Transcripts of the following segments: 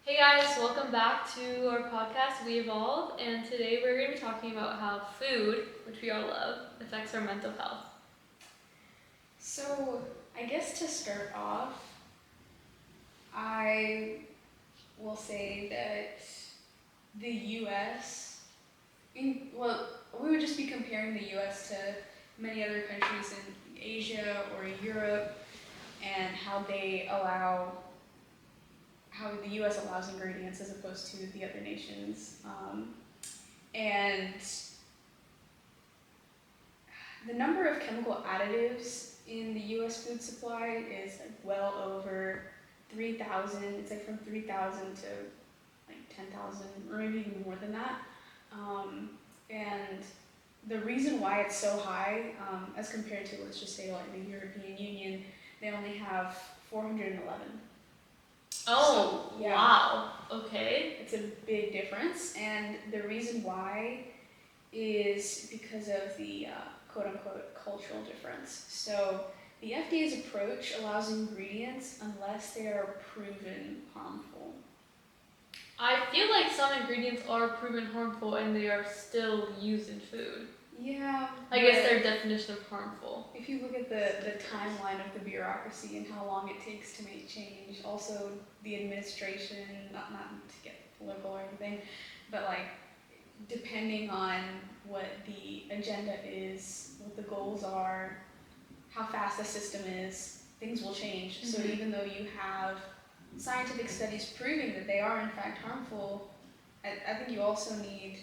Hey guys, welcome back to our podcast, We Evolve, and today we're going to be talking about how food, which we all love, affects our mental health. So, I guess to start off, I will say that the US, we would just be comparing the US to many other countries in Asia or Europe and how the US allows ingredients as opposed to the other nations. And the number of chemical additives in the US food supply is well over 3,000. It's from 3,000 to 10,000 or maybe even more than that. And the reason why it's so high, as compared to, let's just say, the European Union, they only have 411. Oh, so, yeah. Wow. Okay. It's a big difference, and the reason why is because of the quote-unquote cultural difference. So the FDA's approach allows ingredients unless they are proven harmful. I feel like some ingredients are proven harmful and they are still used in food. Yeah. I guess their definition of harmful. If you look at the timeline of the bureaucracy and how long it takes to make change, also the administration, not to get political or anything, but depending on what the agenda is, what the goals are, how fast the system is, things will change. Mm-hmm. So even though you have scientific studies proving that they are in fact harmful, I think you also need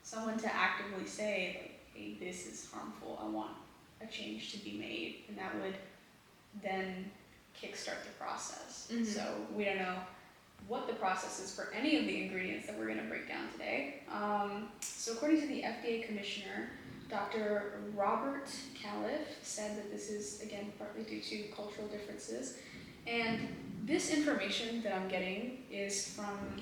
someone to actively say, hey, this is harmful, I want a change to be made, and that would then kickstart the process. Mm-hmm. So we don't know what the process is for any of the ingredients that we're going to break down today. So according to the FDA commissioner, Dr. Robert Califf, said that this is, again, partly due to cultural differences. And this information that I'm getting is from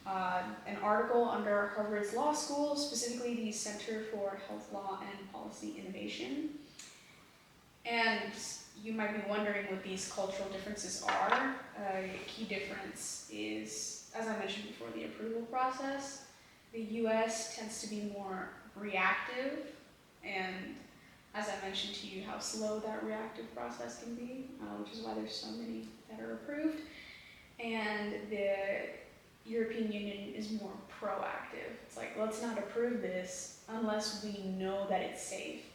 an article under Harvard's Law School, specifically the Center for Health Law and Policy Innovation. And you might be wondering what these cultural differences are. A key difference is, as I mentioned before, the approval process. The US tends to be more reactive, and as I mentioned to you, how slow that reactive process can be, which is why there's so many that are approved. And the European Union is more proactive. It's like, let's not approve this unless we know that it's safe.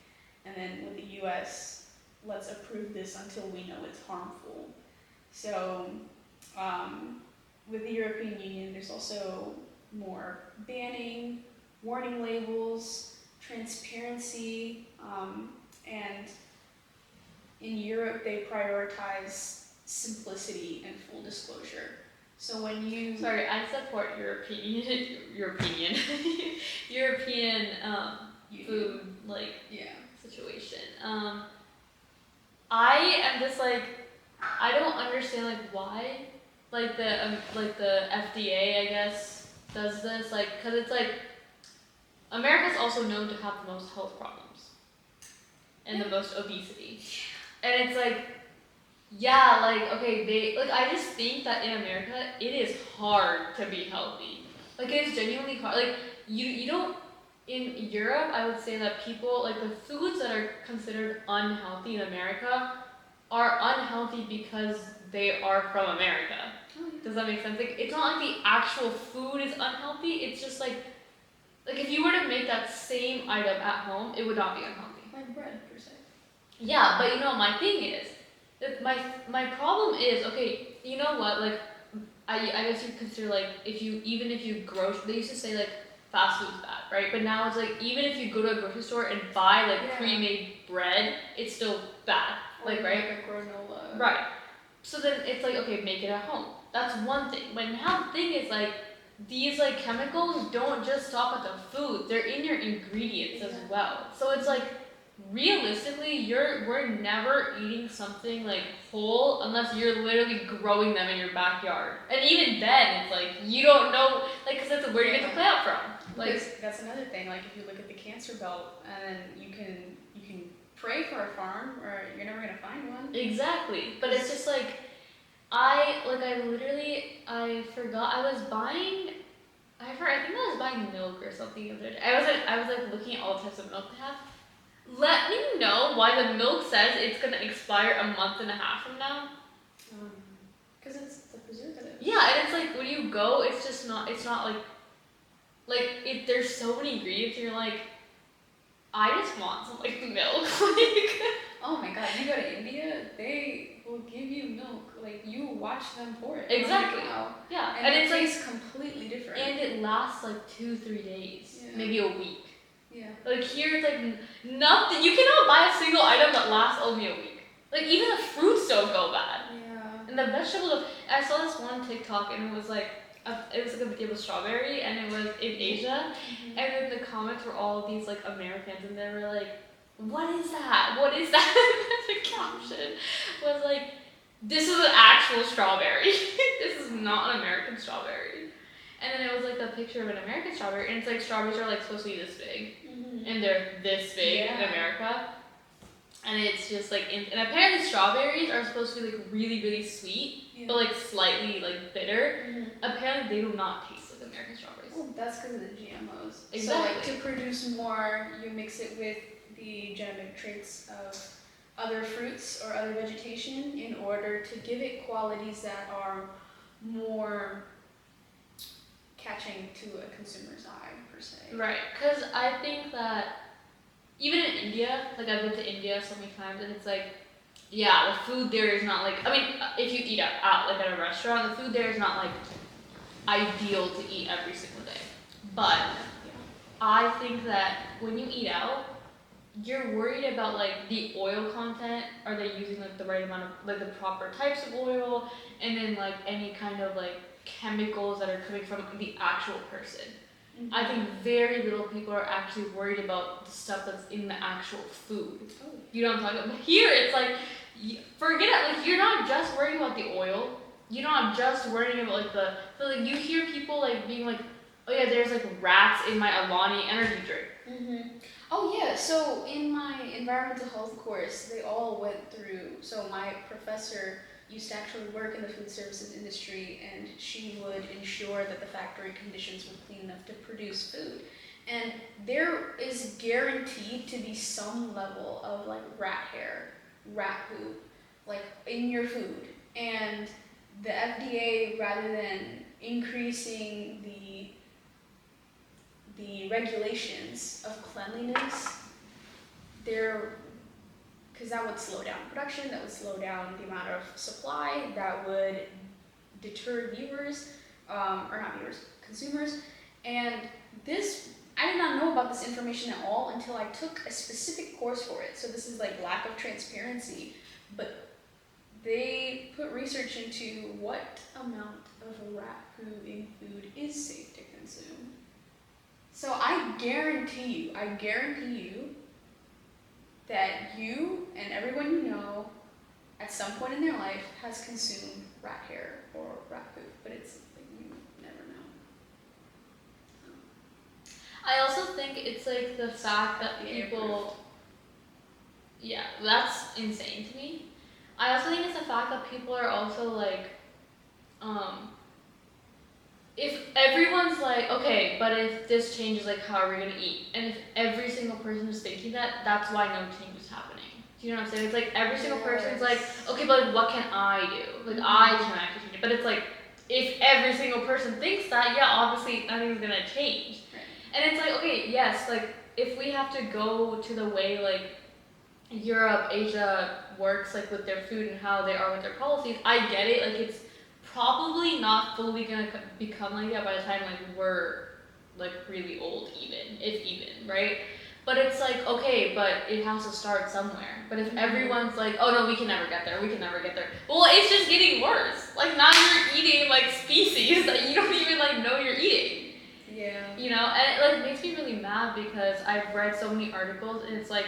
And then with the US, let's approve this until we know it's harmful. So with the European Union, there's also more banning, warning labels, transparency, and in Europe they prioritize simplicity and full disclosure. So when you... Sorry, I support European food, situation. I am just I don't understand why, the FDA, I guess, does this, cause it's America's also known to have the most health problems and the most obesity, and it's I just think that in America it is hard to be healthy. It is genuinely hard. You don't. In Europe, I would say that people, the foods that are considered unhealthy in America are unhealthy because they are from America. Does that make sense? It's not the actual food is unhealthy, it's just if you were to make that same item at home, it would not be unhealthy. Like bread, per se. Yeah, but my thing is, my problem is, okay, you know what, I guess you consider, if you they used to say, fast food's bad, right? But now it's even if you go to a grocery store and buy pre-made bread, it's still bad. Right? Like granola. Right. So then it's okay, make it at home. That's one thing. But now the thing is these chemicals don't just stop at the food, they're in your ingredients as well. So it's realistically we're never eating something whole unless you're literally growing them in your backyard. And even then it's you don't know, because that's where you get the plant from. That's another thing. If you look at the cancer belt, and you can pray for a farm, or you're never gonna find one. Exactly. But it's just I forgot I was buying. I think I was buying milk or something the other day. I was like looking at all the types of milk they have. Let me know why the milk says it's gonna expire a month and a half from now. Because it's the preservative. Yeah, and it's like when you go, it's just not. It's not like it. There's so many ingredients, and you're like, I just want some like milk. Like, Oh my god, you go to India, they will give you milk. Like, you watch them pour it. Exactly. Like, wow. yeah, And it it's like, tastes completely different. and it lasts like 2-3 days, Yeah. maybe a week. Yeah. Like here, it's like nothing. You cannot buy a single item that lasts only a week. Like even the fruits don't go bad. Yeah. And the vegetables, I saw this one TikTok and it was like a video of strawberry and it was in Asia, Mm-hmm. and then the comments were all these like Americans and they were like, "What is that? What is that?" The caption was like, "This is an actual strawberry. This is not an American strawberry." And then it was like the picture of an American strawberry, and it's like strawberries are like supposed to be this big, Mm-hmm. and they're this big in America. And it's just like, and apparently strawberries are supposed to be like really, really sweet, Yeah. but like slightly like bitter. Mm-hmm. Apparently they do not taste like American strawberries. Well, that's because of the GMOs. Exactly. So, like, to produce more, you mix it with the genetic traits of other fruits or other vegetation in order to give it qualities that are more catching to a consumer's eye, per se. Right, because I think that even in India, like I've been to India so many times, and it's like, yeah, the food there is not like, I mean, if you eat out like at a restaurant, the food there is not like ideal to eat every single day. But I think that when you eat out, you're worried about like the oil content. Are they using like the right amount of like the proper types of oil, and then like any kind of like chemicals that are coming from the actual person. Mm-hmm. I think very little people are actually worried about the stuff that's in the actual food. Oh. You know what I'm talking about? But here it's like, forget it. Like you're not just worrying about the oil. You're not just worrying about like so like you hear people like being like, oh yeah, there's like rats in my Alani energy drink. Mm-hmm. Oh yeah, so in my environmental health course, they all went through, so my professor used to actually work in the food services industry, and she would ensure that the factory conditions were clean enough to produce food. And there is guaranteed to be some level of like rat hair, rat poop, like in your food. And the FDA, rather than increasing the regulations of cleanliness, because that would slow down production, that would slow down the amount of supply, that would deter consumers. And this, I did not know about this information at all until I took a specific course for it. So this is like lack of transparency, but they put research into what amount of rat poo in food is safe to consume. So I guarantee you that you and everyone you know at some point in their life has consumed rat hair or rat poop, but it's like you never know. I also think it's like the fact that people, yeah, that's insane to me. I also think it's the fact that people are also like, if everyone's like, okay, but if this changes, like, how are we gonna eat? And if every single person is thinking that, that's why no change is happening. Do you know what I'm saying? It's like every single person's like, okay, but like, what can I do? Like, I can actually change it. But it's like, if every single person thinks that, yeah, obviously nothing's gonna change. Right. And it's like, okay, yes, like, if we have to go to the way, like, Europe, Asia works, like, with their food and how they are with their policies, I get it. Like, it's probably not fully gonna become like that by the time like we're like really old, if even, right? But it's like, okay, but it has to start somewhere. But if everyone's like, oh no, we can never get there, well, it's just getting worse. Like now you're eating like species that you don't even like know you're eating. Yeah. You know, and it like makes me really mad because I've read so many articles and it's like,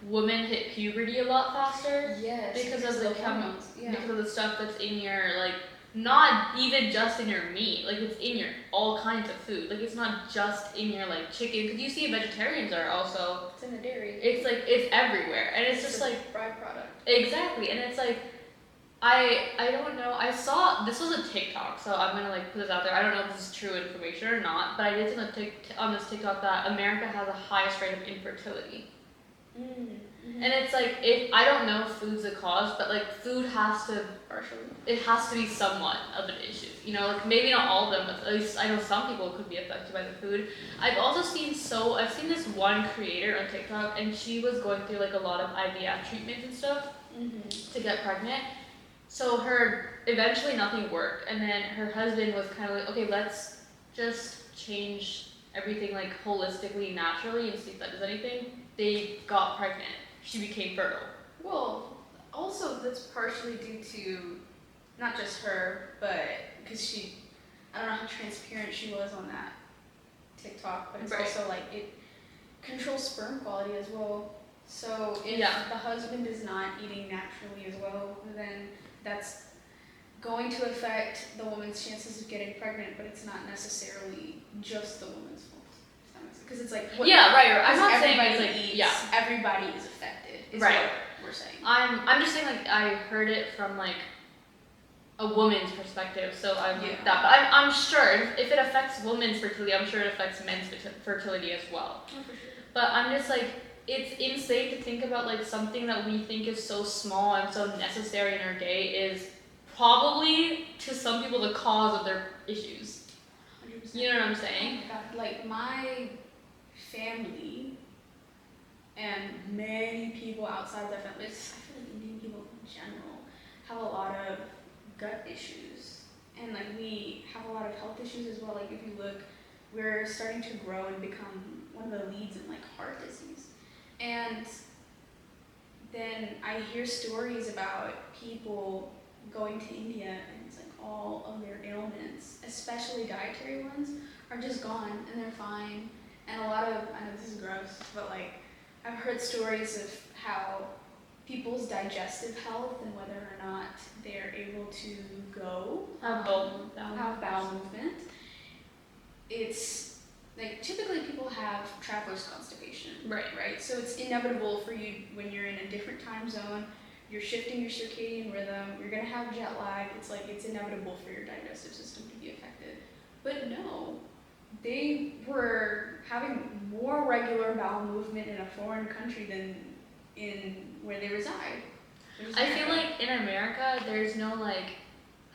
women hit puberty a lot faster. Yes. Because of the hormones. Yeah. Because of the stuff that's in your like, not even just in your meat, like it's in your all kinds of food. Like it's not just in your like chicken, because you see vegetarians are also. It's in the dairy. It's like it's everywhere, and it's just a like byproduct. Exactly, and it's like I don't know. I saw this was a TikTok, so I'm gonna like put this out there. I don't know if this is true information or not, but I did see on this TikTok that America has the highest rate of infertility. Mm-hmm. And it's like, if I don't know if food's the cause, but like food has to, Partially. it has to be somewhat of an issue. You know, like maybe not all of them, but at least I know some people could be affected by the food. I've seen this one creator on TikTok, and she was going through like a lot of IVF treatments and stuff to get pregnant. So eventually nothing worked, and then her husband was kind of like, okay, let's just change everything like holistically, naturally, and see if that does anything. They got pregnant. She became fertile. Well, also that's partially due to not just her, but because I don't know how transparent she was on that TikTok, but it's Right. also like it controls sperm quality as well. So if Yeah. the husband is not eating naturally as well, then that's going to affect the woman's chances of getting pregnant, but it's not necessarily just the woman's fault. Because it's like Yeah, right. I'm because not saying it's everybody like eats, everybody is affected. Is Right. what we're saying. I'm just saying like I heard it from like a woman's perspective, so I'm like that. But I'm sure if it affects women's fertility, I'm sure it affects men's fertility as well. Oh, for sure. But I'm just like, it's insane to think about like something that we think is so small and so necessary in our day is probably to some people the cause of their issues. 100%. You know what I'm saying? Oh my God. Like my family and many people outside their family, I feel like Indian people in general have a lot of gut issues, and like we have a lot of health issues as well. Like if you look, we're starting to grow and become one of the leads in like heart disease, and then I hear stories about people going to India and it's like all of their ailments, especially dietary ones, are just gone and they're fine. And a lot of, I know this is gross, but like I've heard stories of how people's digestive health and whether or not they're able to go Have bowel movement. It's like typically people have traveler's constipation. Right. So it's inevitable for you when you're in a different time zone, you're shifting your circadian rhythm, you're gonna have jet lag. It's like it's inevitable for your digestive system to be affected. But no, they were having more regular bowel movement in a foreign country than in where they reside. I feel like in America there's no like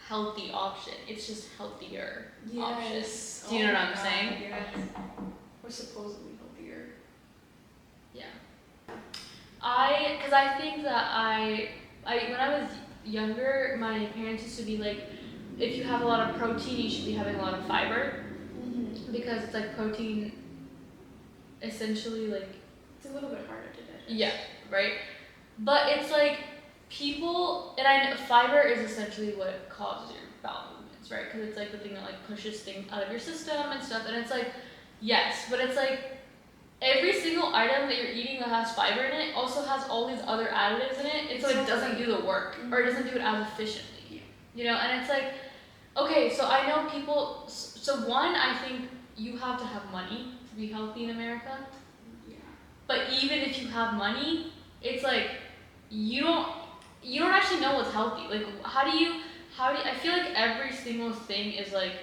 healthy option. It's just healthier options. Do you know what I'm saying? Yes. Or supposedly healthier. Yeah. Because I think that I when I was younger, my parents used to be like, if you have a lot of protein, you should be having a lot of fiber, because it's like protein, essentially like. It's a little bit harder to digest. Yeah, right. But it's like people, and I know fiber is essentially what causes your bowel movements, right? Because it's like the thing that like pushes things out of your system and stuff. And it's like, yes, but it's like every single item that you're eating that has fiber in it also has all these other additives in it, and so it doesn't do the work, or it doesn't do it as efficiently. You know, and it's like, okay, so I know people. So one, I think you have to have money to be healthy in America. Yeah. But even if you have money, it's like you don't actually know what's healthy. Like how do you I feel like every single thing is like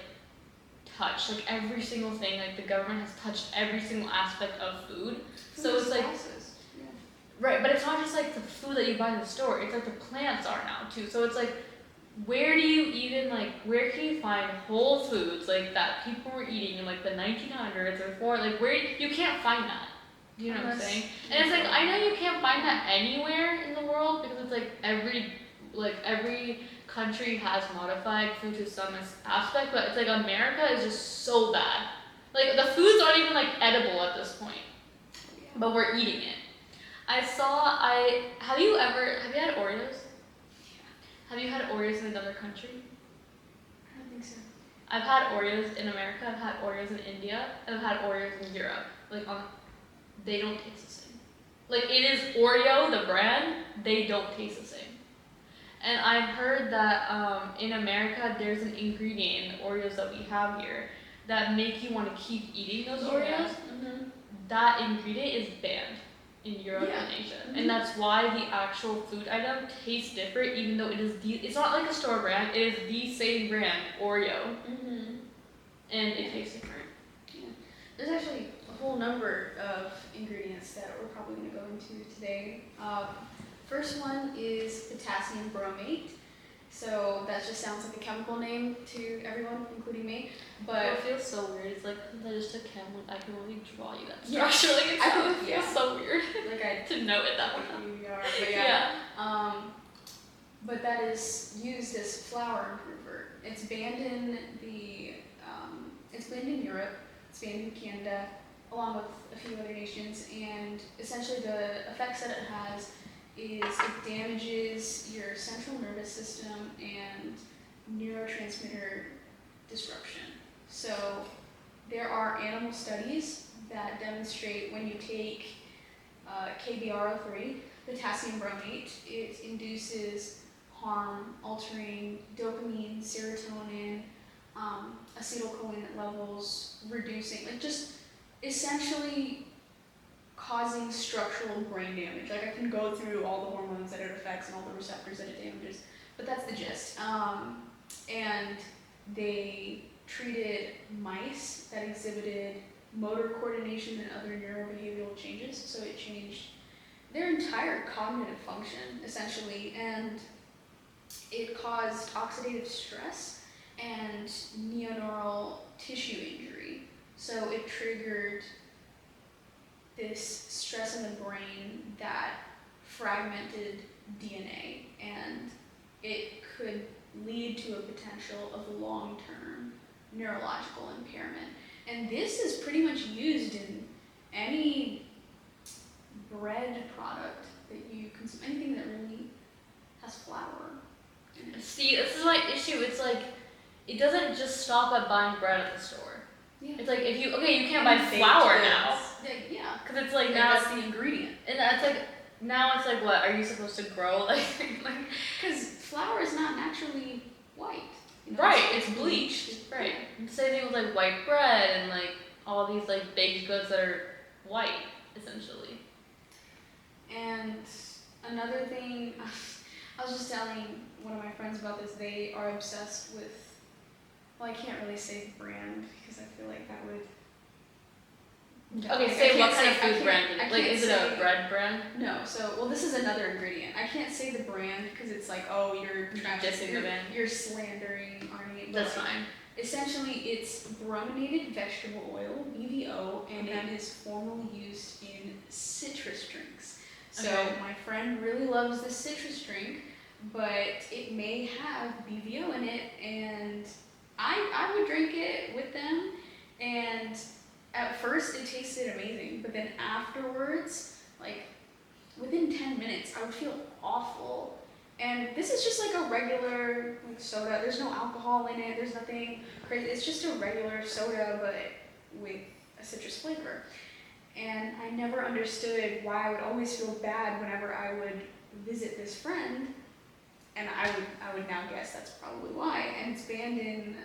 touched. Like every single thing, like the government has touched every single aspect of food. So it's like right, but it's not just like the food that you buy in the store. It's like the plants are now too. So it's like where can you find whole foods like that people were eating in like the 1900s or before? Like where you can't find that. You know what I'm saying? And it's like I know you can't find that anywhere in the world because it's like every country has modified food to some aspect, but it's like America is just so bad. Like the foods aren't even like edible at this point, but we're eating it. Have you had Oreos? Have you had Oreos in another country? I don't think so. I've had Oreos in America, I've had Oreos in India, and I've had Oreos in Europe. They don't taste the same. Like it is Oreo, the brand, they don't taste the same. And I've heard that in America there's an ingredient in the Oreos that we have here that make you want to keep eating those Oreos. That ingredient is banned. in Europe Yeah. and Asia. Mhm. And that's why the actual food item tastes different, even though it's not like a store brand, it is the same brand, Oreo, Mm-hmm. and it tastes different. There's actually a whole number of ingredients that we're probably going to go into today. First one is potassium bromate. So that just sounds like a chemical name to everyone, including me. But it feels so weird. It's like, since I just took chem, I can only draw you that Yeah. structure. Like, it feels Yeah. so weird like I to know it that way. you are, but yeah. But that is used as flour improver. It's banned in Europe. It's banned in Canada, along with a few other nations. And essentially, the effects that it has is it damages your central nervous system and neurotransmitter disruption. So there are animal studies that demonstrate when you take KBRO3, potassium bromate, it induces harm, altering dopamine, serotonin, acetylcholine levels, reducing, like just essentially causing structural brain damage. Like I can go through all the hormones that it affects and all the receptors that it damages, but that's the gist. And they treated mice that exhibited motor coordination and other neurobehavioral changes, so it changed their entire cognitive function, essentially, and it caused oxidative stress and neoneural tissue injury. So it triggered this stress in the brain that fragmented DNA, and it could lead to a potential of long-term neurological impairment. And this is pretty much used in any bread product that you consume, anything that really has flour in it. See, this is my issue. It's like, it doesn't just stop at buying bread at the store. Yeah. It's like, you can't buy flour now. Yeah. Because it's like, And now that's the ingredient. And that's like, now it's like, what, are you supposed to grow? Like Because flour is not naturally white. You know, right, it's bleached. Right. Same thing with like white bread and like all these like baked goods that are white, essentially. And another thing, I was just telling one of my friends about this. They are obsessed with, well, I can't really say brand because I feel like that would. Okay, say what kind of food brand? Like, is it a bread brand? No. So, well, this is another ingredient. I can't say the brand because it's like, oh, you're dissing the brand. You're slandering Arnie. That's fine. Essentially, it's brominated vegetable oil, BVO, and it is formerly used in citrus drinks. So my friend really loves this citrus drink, but it may have BVO in it, and I would drink it with them, and at first it tasted amazing, but then afterwards, like within 10 minutes, I would feel awful. And this is just like a regular like soda. There's no alcohol in it. There's nothing crazy. It's just a regular soda, but with a citrus flavor. And I never understood why I would always feel bad whenever I would visit this friend. And I would now guess that's probably why. And it's banned in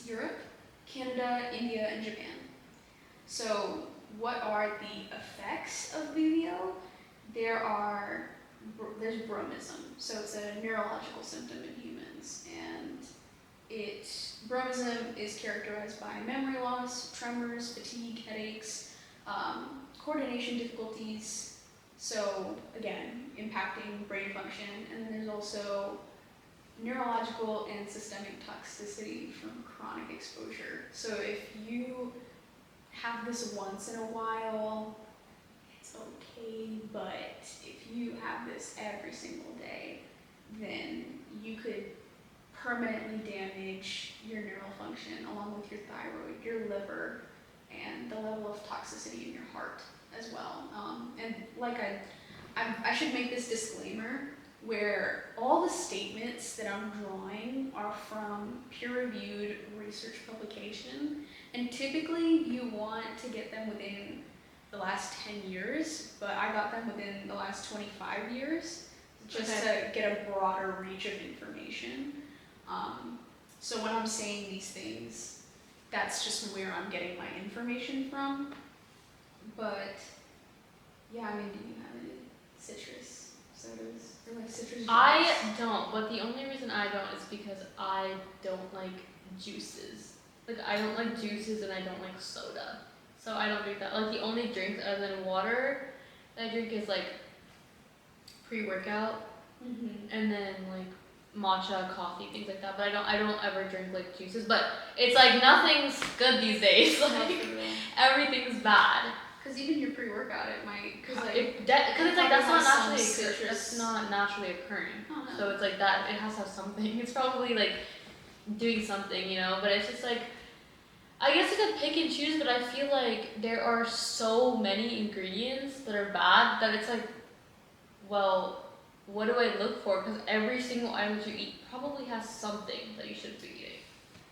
Europe, Canada, India, and Japan. So what are the effects of BVO? There's bromism, so it's a neurological symptom in humans, and bromism is characterized by memory loss, tremors, fatigue, headaches, coordination difficulties, so again, impacting brain function, and then there's also neurological and systemic toxicity from chronic exposure. So if you have this once in a while, it's okay, but if you have this every single day, then you could permanently damage your neural function along with your thyroid, your liver, and the level of toxicity in your heart as well. And like I should make this disclaimer where all the statements that I'm drawing are from peer-reviewed research publication, and typically you want to get them within the last 10 years, but I got them within the last 25 years just to get a broader reach of information. So when I'm saying these things, that's just where I'm getting my information from. But Yeah, I mean, do you have any citrus sodas or like citrus juice? I don't, but the only reason I don't is because I don't like juices. Like I don't like juices and I don't like soda. So I don't drink that. Like the only drinks other than water that I drink is like pre-workout and then like matcha, coffee, things like that. But I don't ever drink like juices. But it's like nothing's good these days. Like everything's bad. Because even your pre-workout, it might, because like, it's like that's not some naturally citrus. that's not naturally occurring. Oh, no. So it's like that. It has to have something. It's probably like doing something, you know. But it's just like I guess you could pick and choose. But I feel like there are so many ingredients that are bad that it's like, well, what do I look for? Because every single item that you eat probably has something that you shouldn't be eating.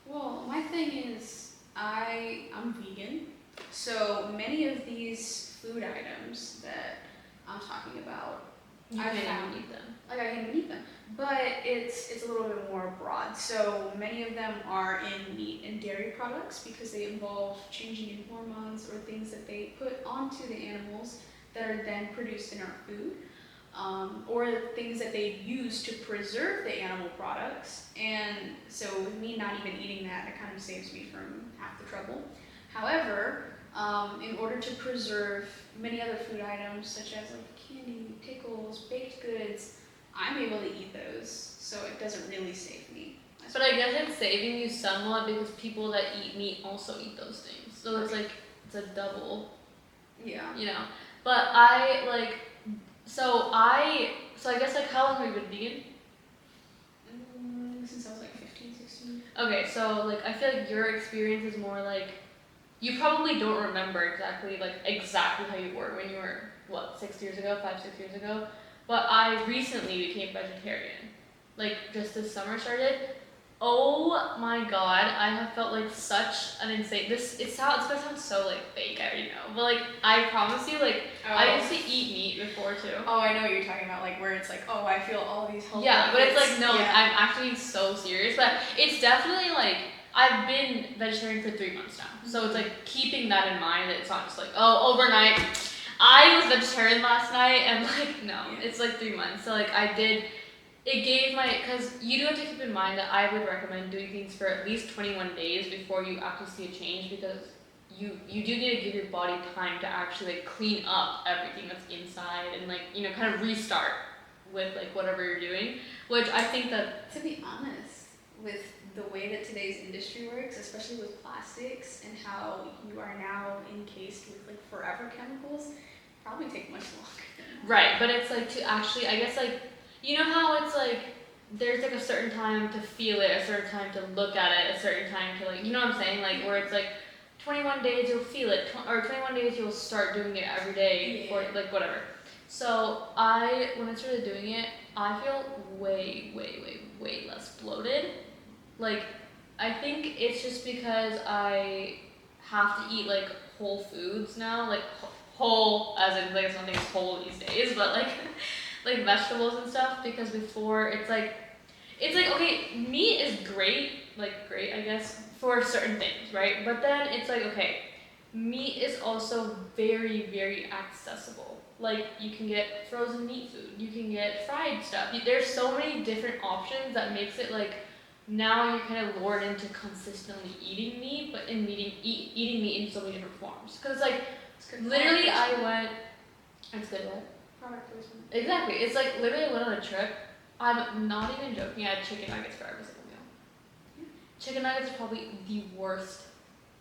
Well, my thing is, I'm vegan, so many of these food items that I'm talking about, You I can't found- even eat them. like I can eat them, but it's a little bit more broad. So many of them are in meat and dairy products because they involve changing in hormones or things that they put onto the animals that are then produced in our food. Or things that they use to preserve the animal products. And so with me not even eating that, it kind of saves me from half the trouble. However, in order to preserve many other food items such as like candy, pickles, baked goods, I'm able to eat those, so it doesn't really save me. But I guess it's saving you somewhat because people that eat meat also eat those things. So it's like it's a double. Yeah. You know. But I like so I guess like how long have you been vegan? Since I was like 15, 16. Okay, so like I feel like your experience is more like you probably don't remember exactly how you were when you were 6 years ago, 5, 6 years ago. But I recently became vegetarian. Like just this summer started. Oh my god, I have felt like such an insane it's gonna sound so like fake, I already know. But like I promise you, like I used to eat meat before too. Oh, I know what you're talking about, like where it's like, oh, I feel all these health Yeah, but it's benefits. like no, Yeah. I'm actually so serious. But it's definitely like I've been vegetarian for 3 months now. So it's like keeping that in mind that it's not just like, oh, overnight. I was vegetarian last night and like no, it's like 3 months. So like because you do have to keep in mind that I would recommend doing things for at least 21 days before you actually see a change because you do need to give your body time to actually like clean up everything that's inside and like, you know, kind of restart with like whatever you're doing, which I think that... To be honest, with the way that today's industry works, especially with plastics and how you are now encased with like forever chemicals, probably take much longer. Right, but it's like to actually, I guess like, you know how it's like, there's like a certain time to feel it, a certain time to look at it, a certain time to like, you know what I'm saying? Like where it's like 21 days you'll feel it, or 21 days you'll start doing it every day, or like whatever. So when I started doing it, I feel way, way, way, way less bloated. Like, I think it's just because I have to eat like whole foods now, like whole, as in like something's whole these days, but like like vegetables and stuff, because before it's like okay, meat is great I guess for certain things, right? But then it's like, okay, meat is also very, very accessible. Like you can get frozen meat food, you can get fried stuff. There's so many different options that makes it like now you're kind of lured into consistently eating meat, but in eating meat in so many different forms. Because like literally it's good what? Product placement. Exactly. It's like literally I went on a trip. I'm not even joking. I had chicken nuggets for every single meal. Yeah. Chicken nuggets are probably the worst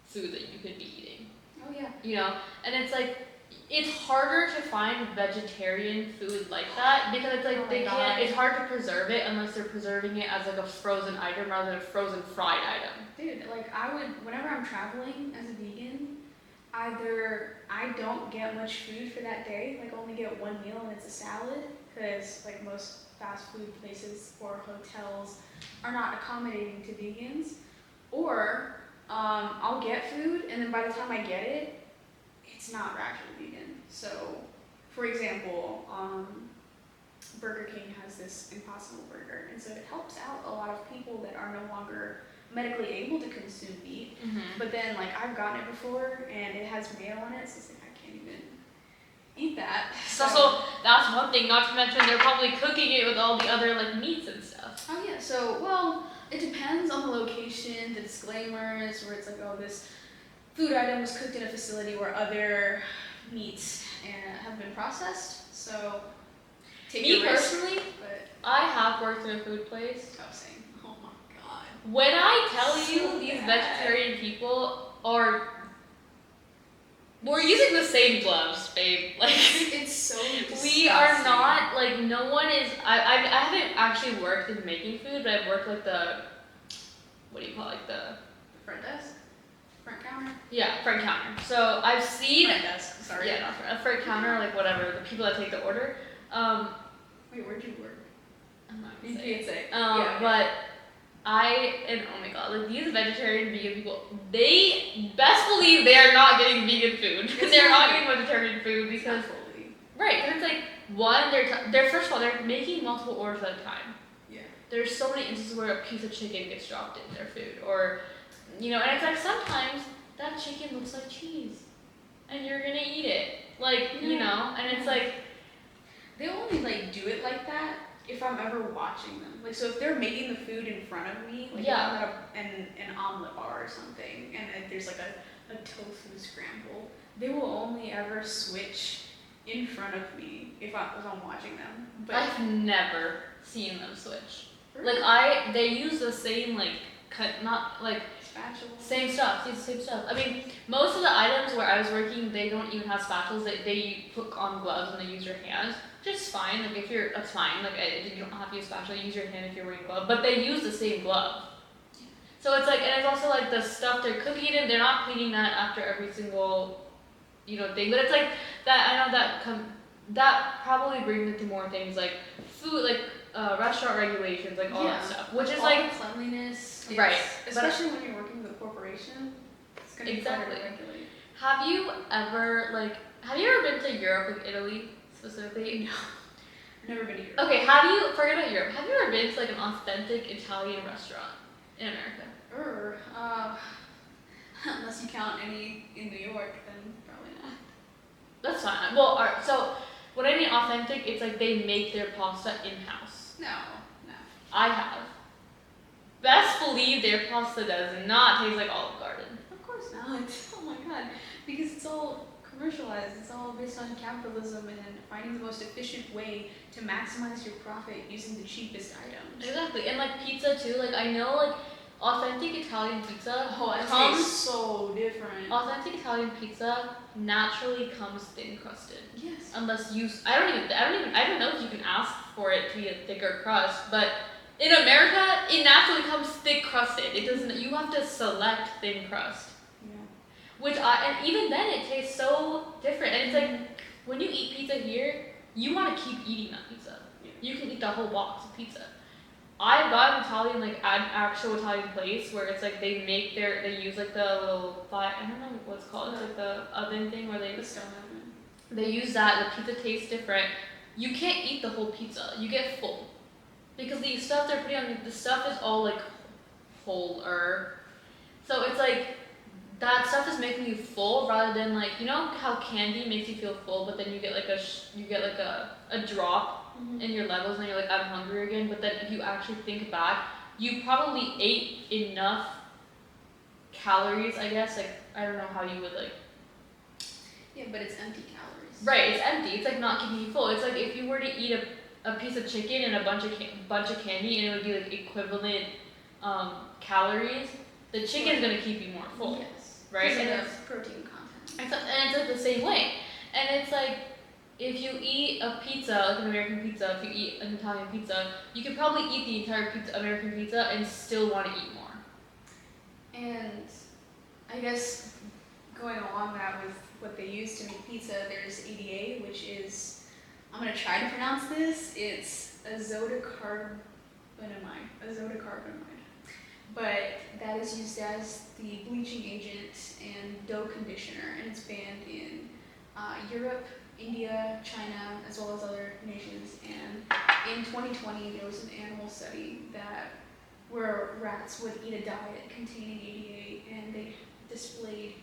food that you could be eating. Oh yeah. You know, and it's like it's harder to find vegetarian food like that because it's like it's hard to preserve it unless they're preserving it as like a frozen item rather than a frozen fried item. Dude, like whenever I'm traveling as a vegan, either I don't get much food for that day, like only get one meal and it's a salad, because like most fast food places or hotels are not accommodating to vegans, or I'll get food and then by the time I get it, it's not actually vegan. So, for example, Burger King has this Impossible Burger, and so it helps out a lot of people that are no longer medically able to consume meat. But then, like, I've gotten it before, and it has mayo on it, so it's like I can't eat that. So that's one thing. Not to mention they're probably cooking it with all the other like meats and stuff. Oh yeah. So well, it depends on the location, the disclaimers, where it's like, oh, this food item was cooked in a facility where other meats have been processed. So take Me your risk, personally, but I have worked in a food place. I was saying, oh my god. When I tell So you these bad. vegetarian people are, we're using the same gloves, babe. Like It's so disgusting. we are not like no one is. I haven't actually worked in making food, but I've worked like the, what do you call it, like the Front desk? Front counter? front counter. So I've seen Front desk, sorry. yeah, not front, a front counter, like whatever, the people that take the order. Wait, where'd you work? I'm not You gonna say. can't say. But and oh my god, like these vegetarian vegan people, they best believe they are not getting vegan food. They're not getting vegetarian food because right, because it's like one, they're first of all they're making multiple orders at a time. Yeah. There's so many instances where a piece of chicken gets dropped in their food, or and it's like sometimes that chicken looks like cheese, and you're gonna eat it, like and it's like they only like do it like that if I'm ever watching them. Like, so if they're making the food in front of me, like if I'm at an omelet bar or something, and there's like a tofu scramble, they will only ever switch in front of me if I'm watching them. But I've never seen them switch. really, Like they use the same like not like spatula. same stuff. Use the same stuff. I mean, most of the items where I was working, they don't even have spatulas. They put on gloves and they use your hands, which is fine. Like if you're, that's fine. Like you don't have to use spatula. Use your hand if you're wearing a glove. But they use the same glove. So it's like, and it's also like the stuff they're cooking it in. They're not cleaning that after every single, thing. But it's like that. I know that probably brings into more things like food, like restaurant regulations, like all that stuff, which is all like the cleanliness, right. Especially when you're working with a corporation, it's gonna be harder to regulate. Have you ever been to Europe, like Italy specifically? No, I've never been to Europe. Okay, forget about Europe. Have you ever been to like an authentic Italian restaurant in America? Unless you count any in New York, then probably not. That's fine. Well, alright, so what I mean authentic, it's like they make their pasta in-house. No. I have. Best believe their pasta does not taste like Olive Garden. Of course not. Oh my god. Because it's all commercialized. It's all based on capitalism and finding the most efficient way to maximize your profit using the cheapest items. Exactly. And like pizza too, like I know like authentic Italian pizza tastes so different. Authentic Italian pizza naturally comes thin crusted. Yes. Unless I don't know if you can ask for it to be a thicker crust, but in America it naturally comes thick crusted. It doesn't. You have to select thin crust. Yeah. And even then it tastes so different. And it's like when you eat pizza here, you want to keep eating that pizza. Yeah. You can eat the whole box of pizza. I've got an Italian, like an actual Italian place where it's like they use like the little I don't know what it's called. It's like the oven thing where The stone oven. they use that. The pizza tastes different. You can't eat the whole pizza. You get full because the stuff they're putting on the stuff is all like wholer. So it's like that stuff is making you full rather than like how candy makes you feel full, but then you get like a drop in your levels and you're like I'm hungry again. But then if you actually think back, you probably ate enough calories, I guess. Like I don't know how you would like. Yeah, but it's empty calories. Right, it's empty. It's like not keeping you full. It's like if you were to eat a piece of chicken and a bunch of candy, and it would be like equivalent calories. The chicken's gonna keep you more full. Yes. Right. And it's protein content. And it's like the same way. And it's like if you eat a pizza, like an American pizza, if you eat an Italian pizza, you could probably eat the entire American pizza and still want to eat more. And I guess going along that with what they use to make pizza, there's ADA, which is, I'm going to try to pronounce this, it's azotocarbonamide. But that is used as the bleaching agent and dough conditioner, and it's banned in Europe, India, China, as well as other nations. And in 2020, there was an animal study where rats would eat a diet containing ADA, and they displayed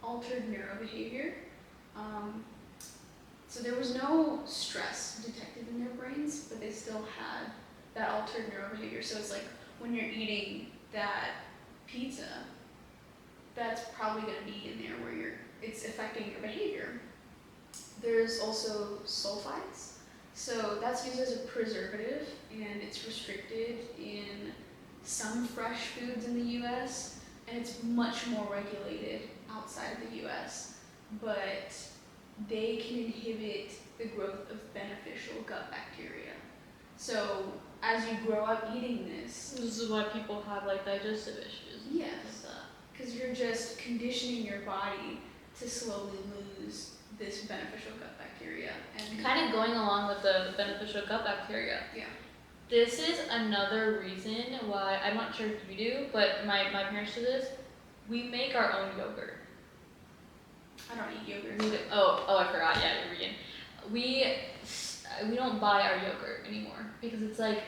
altered neurobehavior. So there was no stress detected in their brains, but they still had that altered neural behavior. So it's like when you're eating that pizza, that's probably going to be in there where it's affecting your behavior. There's also sulfites. So that's used as a preservative, and it's restricted in some fresh foods in the US, and it's much more regulated outside of the US. But they can inhibit the growth of beneficial gut bacteria. So as you grow up eating this is why people have like digestive issues. Yes, because you're just conditioning your body to slowly lose this beneficial gut bacteria. And kind of going along with the beneficial gut bacteria. Yeah. This is another reason why, I'm not sure if you do, but my parents do this. We make our own yogurt. I don't eat yogurt. Oh, I forgot. Yeah, you're vegan. We don't buy our yogurt anymore because it's like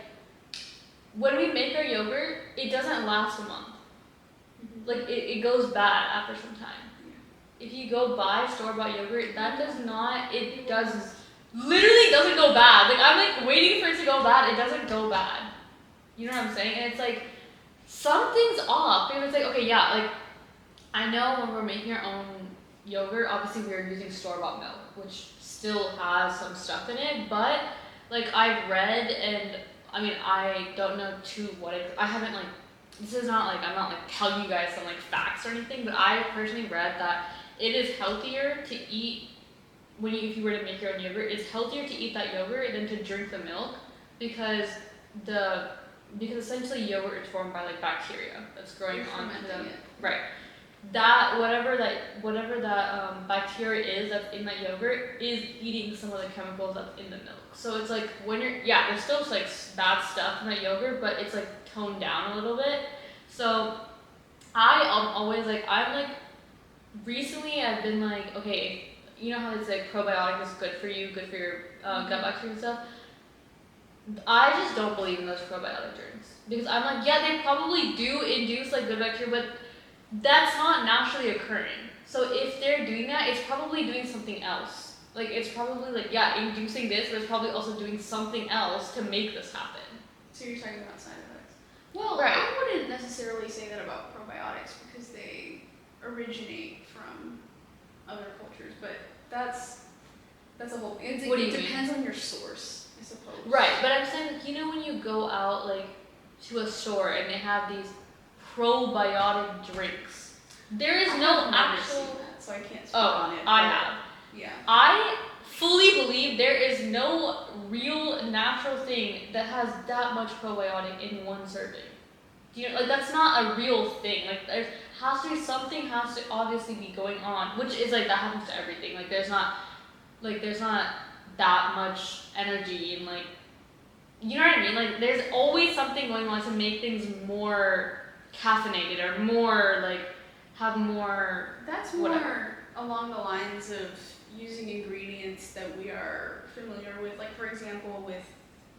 when we make our yogurt, it doesn't last a month. Mm-hmm. Like it goes bad after some time. Yeah. If you go buy store-bought yogurt, that does not. It does literally doesn't go bad. Like I'm like waiting for it to go bad. It doesn't go bad. You know what I'm saying? And it's like something's off. Because it's like okay, yeah, like I know when we're making our own yogurt, obviously we are using store-bought milk, which still has some stuff in it, but like I've read, and I mean I don't know I haven't like, this is not like, I'm not like telling you guys some like facts or anything, but I personally read that it is healthier to eat, if you were to make your own yogurt, it's healthier to eat that yogurt than to drink the milk, because essentially yogurt is formed by like bacteria that's growing onto the, right. That whatever that bacteria is that's in that yogurt is eating some of the chemicals that's in the milk. So it's like when there's still like bad stuff in that yogurt, but it's like toned down a little bit. So I'm always like, recently I've been like, okay, you know how it's like probiotic is good for you, good for your gut bacteria and stuff. I just don't believe in those probiotic drinks because I'm like, yeah, they probably do induce like good bacteria, but that's not naturally occurring. So if they're doing that, it's probably doing something else. Like it's probably like, yeah, inducing this, but it's probably also doing something else to make this happen. So you're talking about side effects. Well, right. I wouldn't necessarily say that about probiotics because they originate from other cultures, but that's a whole. It depends on your source, I suppose. Right, but I'm saying like, you know when you go out like to a store and they have these probiotic drinks. There is no actual. Seen that, so I can't speak on it. I have. Yeah. I fully believe there is no real natural thing that has that much probiotic in one serving. Do you know, like that's not a real thing. Like there has to be something has to obviously be going on, which is like that happens to everything. Like there's not that much energy and like, you know what I mean? Like there's always something going on to make things more caffeinated or more like have more. That's whatever. More along the lines of using ingredients that we are familiar with. Like for example, with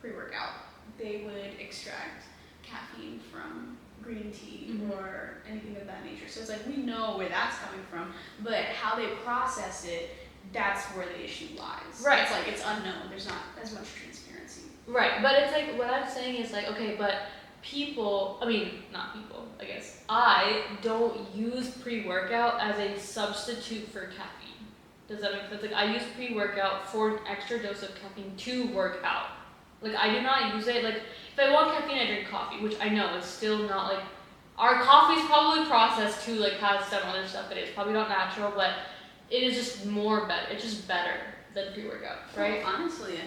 pre-workout, they would extract caffeine from green tea or anything of that nature. So it's like we know where that's coming from, but how they process it, that's where the issue lies. Right. It's like it's unknown. There's not as much transparency. Right, but it's like what I'm saying is like okay, but I guess I don't use pre-workout as a substitute for caffeine. Does that make sense? Like I use pre-workout for an extra dose of caffeine to work out. Like I do not use it, like if I want caffeine I drink coffee, which I know is still not like, our coffee is probably processed to like have some other stuff in it. It's probably not natural, but it is just it's just better than pre-workout, right? Well, honestly,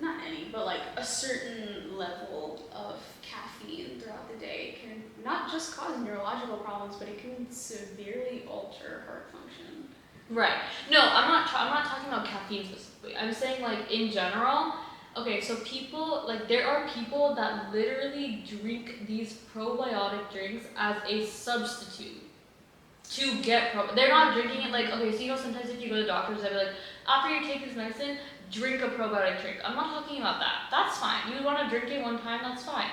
not any, but like a certain level of caffeine throughout the day can not just cause neurological problems, but it can severely alter heart function. Right. No, I'm not talking about caffeine specifically. I'm saying like in general. Okay, so there are people that literally drink these probiotic drinks as a substitute to get they're not drinking it like, okay, so you know sometimes if you go to the doctors, they'll be like, after you take this medicine, drink a probiotic drink. I'm not talking about that. That's fine. You want to drink it one time, that's fine.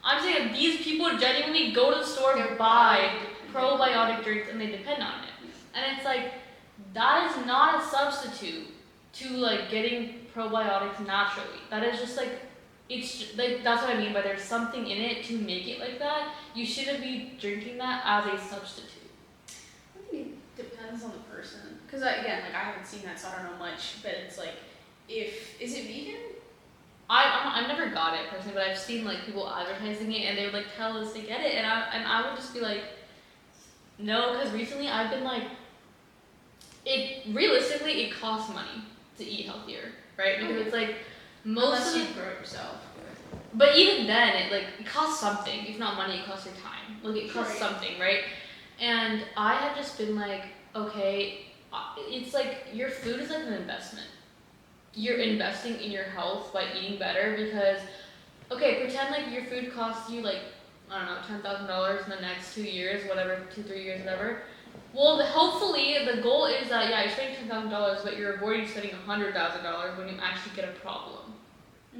I'm saying that these people genuinely go to the store and buy probiotic drinks and they depend on it. And it's like, that is not a substitute to like getting probiotics naturally. That is just like, it's like, that's what I mean by there's something in it to make it like that. You shouldn't be drinking that as a substitute. I think it depends on the person. Because again, like I haven't seen that, so I don't know much. But it's like, is it vegan? I've never got it personally, but I've seen like people advertising it, and they would like tell us to get it, and I would just be like, no, because recently I've been like, realistically it costs money to eat healthier, right? Because it's like Unless you grow it yourself. but even then it costs something. If not money, it costs your time. Like it costs something, right? And I have just been like, okay, it's like your food is like an investment. You're investing in your health by eating better because, okay, pretend like your food costs you like, I don't know, $10,000 in the next 2 years, whatever, 2-3 years, whatever. Well, hopefully the goal is that you're spending $10,000, but you're avoiding spending $100,000 when you actually get a problem,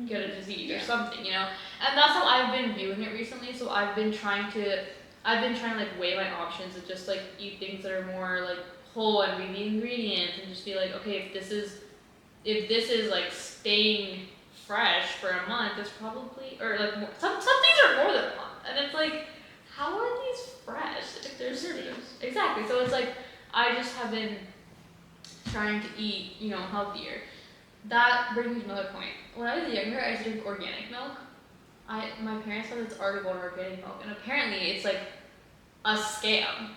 get a disease or something, you know. And that's how I've been viewing it recently. So I've been trying to like weigh my options and just like eat things that are more like whole and read the ingredients and just be like, okay, if this is like staying fresh for a month, it's probably, or like more, some things are more than a month, and it's like, how are these fresh if they're preservatives? Exactly. So it's like I just have been trying to eat, you know, healthier. That brings me to another point. When I was younger, I used to drink organic milk. My parents had this article on organic milk, and apparently it's like a scam.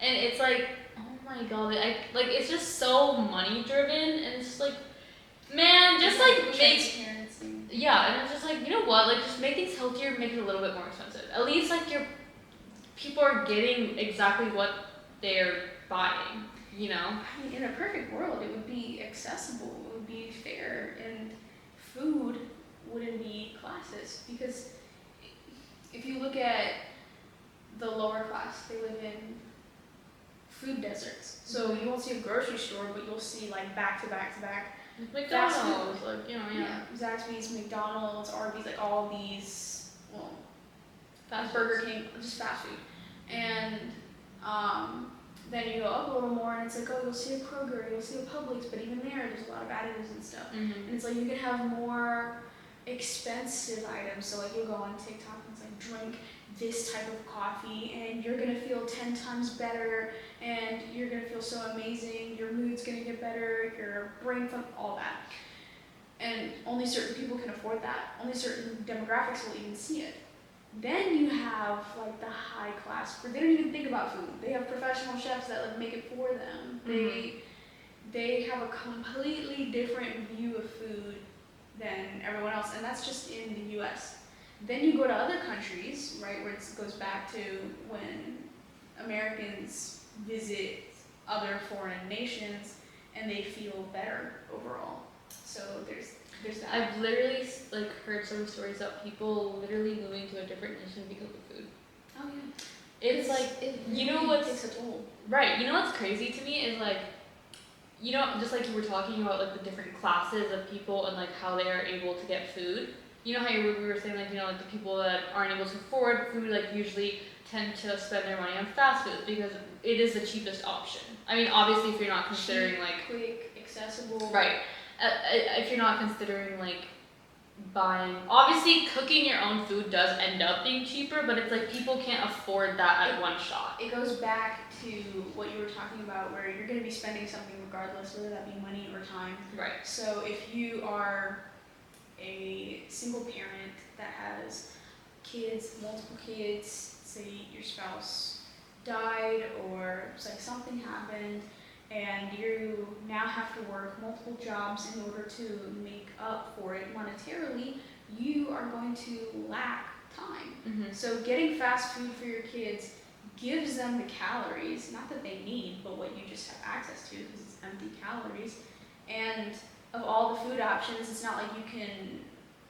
And it's like, oh my god, it's just so money driven, and it's just like, man, just like make, yeah, and it's just like, you know what, like just make things healthier, make it a little bit more expensive. At least like people are getting exactly what they're buying, you know? I mean, in a perfect world, it would be accessible, it would be fair, and food wouldn't be classist. Because if you look at the lower class, they live in food deserts. So you won't see a grocery store, but you'll see like back to back to back. McDonald's, like, you know, yeah. Zaxby's, McDonald's, Arby's, like all these, well, Burger King, just fast food. And then you go up a little more and it's like, oh, you'll see a Kroger, you'll see a Publix, but even there's a lot of additives and stuff. And it's like you can have more expensive items. So like you'll go on TikTok and it's like, drink this type of coffee and you're gonna feel 10 times better and you're gonna feel so amazing, your mood's gonna get better, your brain fun, all that. And only certain people can afford that. Only certain demographics will even see it. Then you have like the high class where they don't even think about food. They have professional chefs that like make it for them. They have a completely different view of food than everyone else, and that's just in the US. Then you go to other countries, right, where it goes back to when Americans visit other foreign nations and they feel better overall. So there's that. I've literally like heard some stories about people literally moving to a different nation because of food. Oh yeah. It's like, you know what's takes a toll. Right. You know what's crazy to me is like, you know, just like you were talking about like the different classes of people and like how they are able to get food. You know how we were saying like, you know, like the people that aren't able to afford food like usually tend to spend their money on fast food because it is the cheapest option. I mean, obviously if you're not considering cheap, like quick, accessible. Right. If you're not considering like buying, obviously cooking your own food does end up being cheaper, but it's like people can't afford that at one shot. It goes back to what you were talking about where you're going to be spending something regardless, whether that be money or time. Right. So if you are a single parent that has kids, multiple kids, say your spouse died or it's like something happened and you now have to work multiple jobs in order to make up for it monetarily, you are going to lack time. So getting fast food for your kids gives them the calories, not that they need, but what you just have access to because it's empty calories. And of all the food options, it's not like you can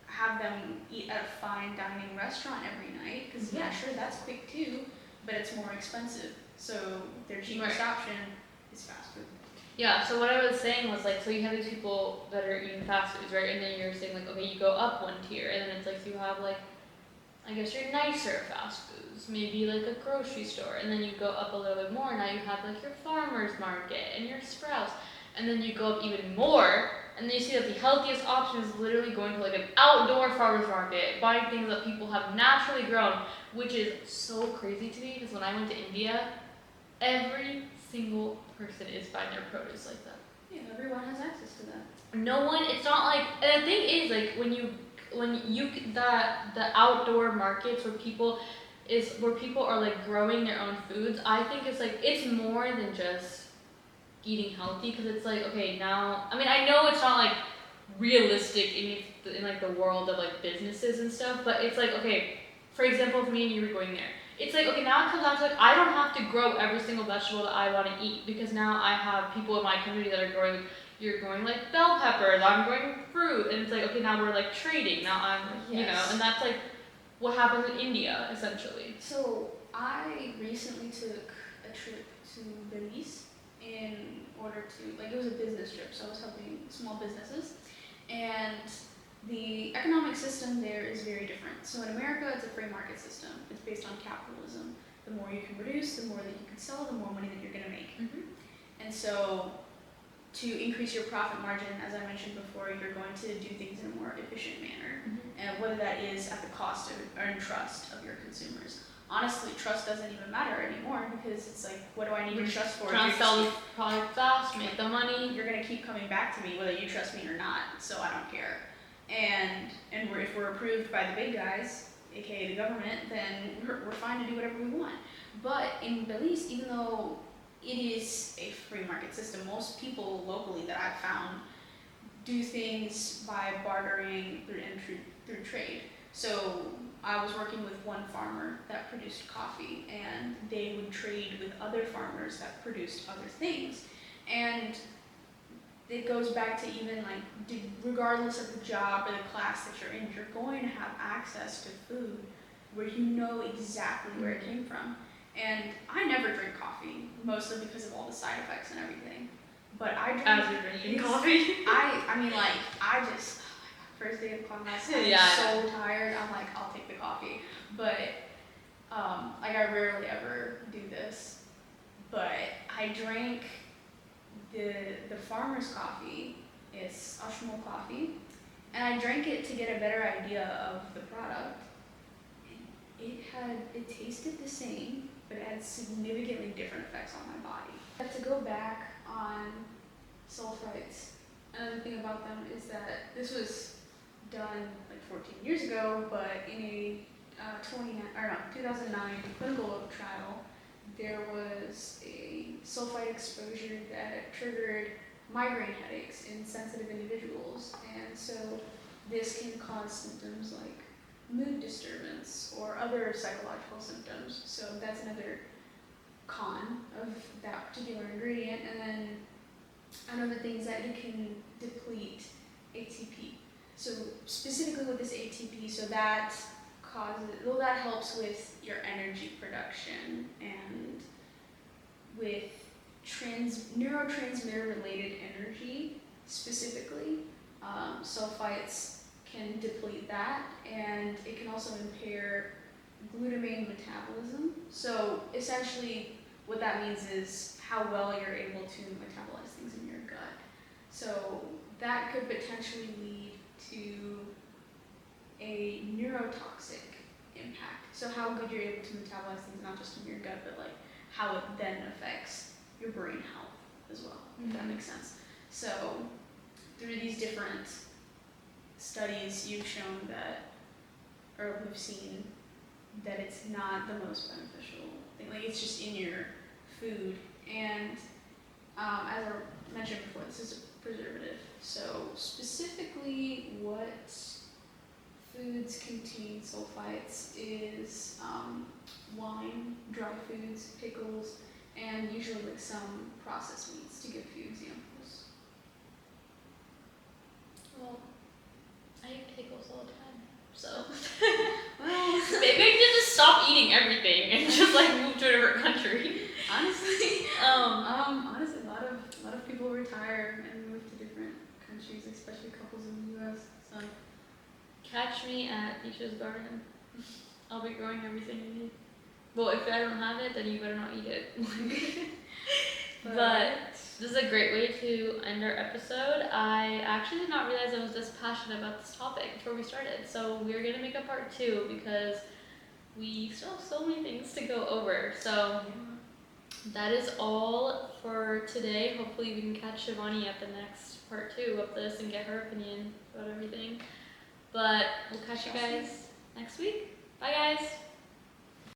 have them eat at a fine dining restaurant every night because yeah, sure, that's quick too, but it's more expensive. So their cheapest option is fast food. Yeah, so what I was saying was like, so you have these people that are eating fast foods, right? And then you're saying like, okay, you go up one tier, and then it's like you have like, I guess your nicer fast foods, maybe like a grocery store, and then you go up a little bit more, now you have like your farmer's market and your Sprouts. and then you go up even more, and then you see that the healthiest option is literally going to like an outdoor farmer's market, buying things that people have naturally grown, which is so crazy to me because when I went to India, every single person is buying their produce like that. Yeah, everyone has access to that. No one, it's not like, and the thing is, like, when you the outdoor markets where people are like growing their own foods, I think it's like, it's more than just eating healthy, because it's like, okay, now, I mean, I know it's not like realistic in like the world of like businesses and stuff, but it's like, okay, for example, if me and you were going there, it's like, okay, now it comes down to like, I don't have to grow every single vegetable that I want to eat, because now I have people in my community that are growing, you're growing like bell peppers, I'm growing fruit, and it's like, okay, now we're like trading, now I'm, you know, and that's like what happens in India, essentially. So I recently took a trip to Belize in order to, like, it was a business trip, so I was helping small businesses, and the economic system there is very different. So in America, it's a free market system. It's based on capitalism. The more you can produce, the more that you can sell, the more money that you're going to make. And so to increase your profit margin, as I mentioned before, you're going to do things in a more efficient manner, and whether that is at the cost of earning trust of your consumers. Honestly, trust doesn't even matter anymore, because it's like, what do I need to trust for? Trying to sell this product fast, make the money. You're going to keep coming back to me whether you trust me or not, so I don't care. And if we're approved by the big guys, aka the government, then we're fine to do whatever we want. But in Belize, even though it is a free market system, most people locally that I've found do things by bartering through trade. So I was working with one farmer that produced coffee, and they would trade with other farmers that produced other things. And it goes back to even like, regardless of the job or the class that you're in, you're going to have access to food where you know exactly where it came from. And I never drink coffee, mostly because of all the side effects and everything. But I drink. As you're drinking coffee? I mean, like, I just, oh my God, first day of class, I'm so tired. I'm like, I'll take the coffee. But, like, I rarely ever do this. But I drank the farmer's coffee. It's Ashmole coffee. And I drank it to get a better idea of the product. It tasted the same, but it had significantly different effects on my body. But to go back on sulfites, another thing about them is that this was done like 14 years ago, but in a 2009 clinical trial, there was a sulfite exposure that triggered migraine headaches in sensitive individuals, and so this can cause symptoms like mood disturbance or other psychological symptoms. So that's another con of that particular ingredient. And then another thing is that it can deplete ATP. So specifically with this ATP, so that helps with your energy production and with neurotransmitter related energy specifically. Sulfites can deplete that, and it can also impair glutamine metabolism. So essentially what that means is how well you're able to metabolize things in your gut. So that could potentially lead to a neurotoxic impact. So how good you're able to metabolize things, not just in your gut, but like how it then affects your brain health as well, if that makes sense. So through these different studies, you've shown that, or we've seen that it's not the most beneficial thing. Like, it's just in your food. And as I mentioned before, this is a preservative. So specifically what foods contain sulfites is wine, dry foods, pickles, and usually like some processed meats, to give a few examples. Well, I eat pickles all the time, so maybe I can just stop eating everything and just like move to a different country. Honestly, honestly, a lot of people retire and move to different countries, especially couples in the U.S. So catch me at Isha's garden. I'll be growing everything you need. Well, if I don't have it, then you better not eat it. But This is a great way to end our episode. I actually did not realize I was this passionate about this topic before we started. So we're gonna make a part 2 because we still have so many things to go over. So that is all for today. Hopefully we can catch Shivani at the next part 2 of this and get her opinion about everything. But we'll catch you guys next week. Bye guys!